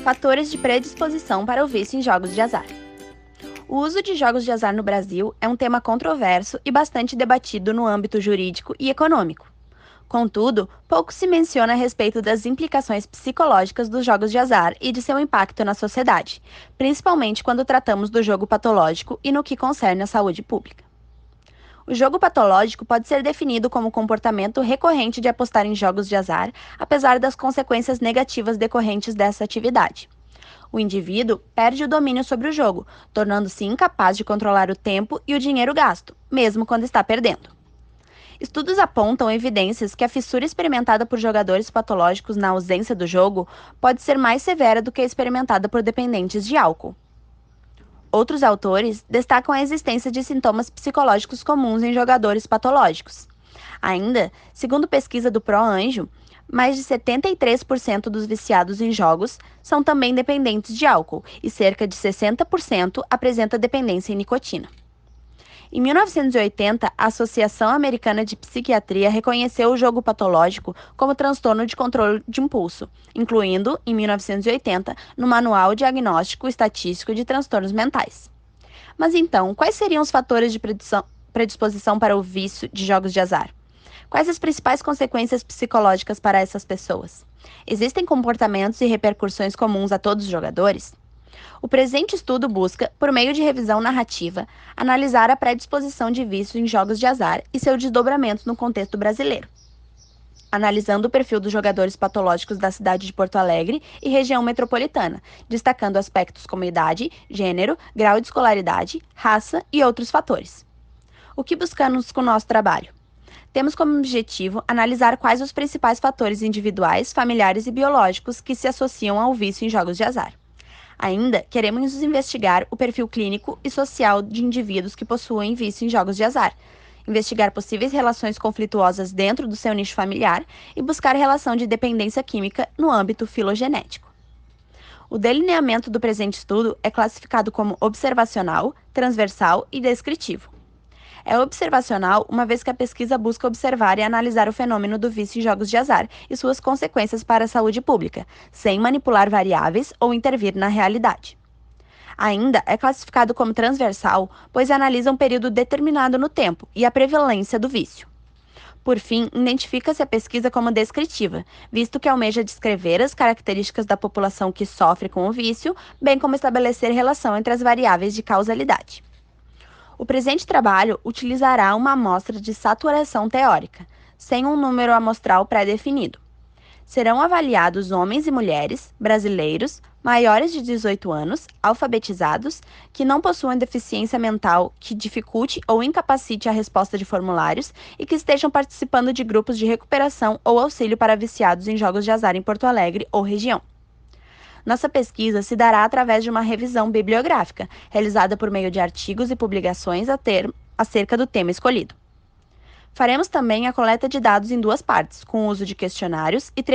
Fatores de predisposição para o vício em jogos de azar. O uso de jogos de azar no Brasil é um tema controverso e bastante debatido no âmbito jurídico e econômico. Contudo, pouco se menciona a respeito das implicações psicológicas dos jogos de azar e de seu impacto na sociedade, principalmente quando tratamos do jogo patológico e no que concerne à saúde pública. O jogo patológico pode ser definido como comportamento recorrente de apostar em jogos de azar, apesar das consequências negativas decorrentes dessa atividade. O indivíduo perde o domínio sobre o jogo, tornando-se incapaz de controlar o tempo e o dinheiro gasto, mesmo quando está perdendo. Estudos apontam evidências que a fissura experimentada por jogadores patológicos na ausência do jogo pode ser mais severa do que a experimentada por dependentes de álcool. Outros autores destacam a existência de sintomas psicológicos comuns em jogadores patológicos. Ainda, segundo pesquisa do ProAnjo, mais de 73% dos viciados em jogos são também dependentes de álcool e cerca de 60% apresenta dependência em nicotina. Em 1980, a Associação Americana de Psiquiatria reconheceu o jogo patológico como transtorno de controle de impulso, incluindo, em 1980, no Manual Diagnóstico Estatístico de Transtornos Mentais. Mas então, quais seriam os fatores de predisposição para o vício de jogos de azar? Quais as principais consequências psicológicas para essas pessoas? Existem comportamentos e repercussões comuns a todos os jogadores? O presente estudo busca, por meio de revisão narrativa, analisar a predisposição de vício em jogos de azar e seu desdobramento no contexto brasileiro, analisando o perfil dos jogadores patológicos da cidade de Porto Alegre e região metropolitana, destacando aspectos como idade, gênero, grau de escolaridade, raça e outros fatores. O que buscamos com o nosso trabalho? Temos como objetivo analisar quais os principais fatores individuais, familiares e biológicos que se associam ao vício em jogos de azar. Ainda, queremos investigar o perfil clínico e social de indivíduos que possuem vício em jogos de azar, investigar possíveis relações conflituosas dentro do seu nicho familiar e buscar relação de dependência química no âmbito filogenético. O delineamento do presente estudo é classificado como observacional, transversal e descritivo. É observacional, uma vez que a pesquisa busca observar e analisar o fenômeno do vício em jogos de azar e suas consequências para a saúde pública, sem manipular variáveis ou intervir na realidade. Ainda é classificado como transversal, pois analisa um período determinado no tempo e a prevalência do vício. Por fim, identifica-se a pesquisa como descritiva, visto que almeja descrever as características da população que sofre com o vício, bem como estabelecer relação entre as variáveis de causalidade. O presente trabalho utilizará uma amostra de saturação teórica, sem um número amostral pré-definido. Serão avaliados homens e mulheres, brasileiros, maiores de 18 anos, alfabetizados, que não possuem deficiência mental que dificulte ou incapacite a resposta de formulários e que estejam participando de grupos de recuperação ou auxílio para viciados em jogos de azar em Porto Alegre ou região. Nossa pesquisa se dará através de uma revisão bibliográfica, realizada por meio de artigos e publicações acerca do tema escolhido. Faremos também a coleta de dados em duas partes, com o uso de questionários e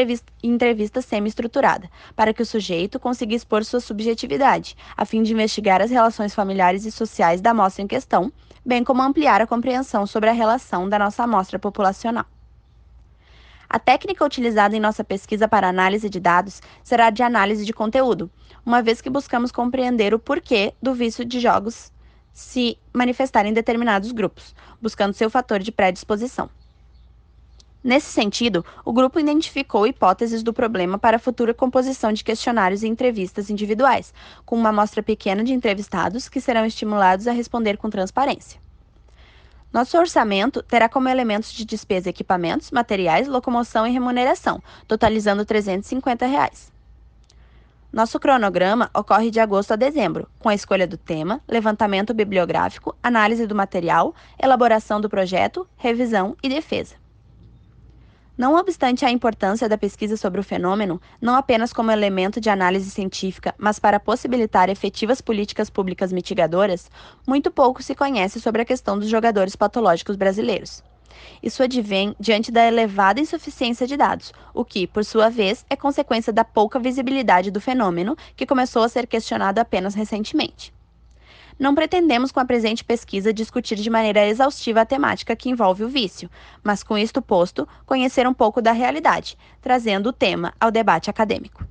entrevista semi-estruturada, para que o sujeito consiga expor sua subjetividade, a fim de investigar as relações familiares e sociais da amostra em questão, bem como ampliar a compreensão sobre a relação da nossa amostra populacional. A técnica utilizada em nossa pesquisa para análise de dados será de análise de conteúdo, uma vez que buscamos compreender o porquê do vício de jogos se manifestar em determinados grupos, buscando seu fator de predisposição. Nesse sentido, o grupo identificou hipóteses do problema para a futura composição de questionários e entrevistas individuais, com uma amostra pequena de entrevistados que serão estimulados a responder com transparência. Nosso orçamento terá como elementos de despesa equipamentos, materiais, locomoção e remuneração, totalizando R$ 350. Nosso cronograma ocorre de agosto a dezembro, com a escolha do tema, levantamento bibliográfico, análise do material, elaboração do projeto, revisão e defesa. Não obstante a importância da pesquisa sobre o fenômeno, não apenas como elemento de análise científica, mas para possibilitar efetivas políticas públicas mitigadoras, muito pouco se conhece sobre a questão dos jogadores patológicos brasileiros. Isso advém diante da elevada insuficiência de dados, o que, por sua vez, é consequência da pouca visibilidade do fenômeno, que começou a ser questionado apenas recentemente. Não pretendemos, com a presente pesquisa, discutir de maneira exaustiva a temática que envolve o vício, mas, com isto posto, conhecer um pouco da realidade, trazendo o tema ao debate acadêmico.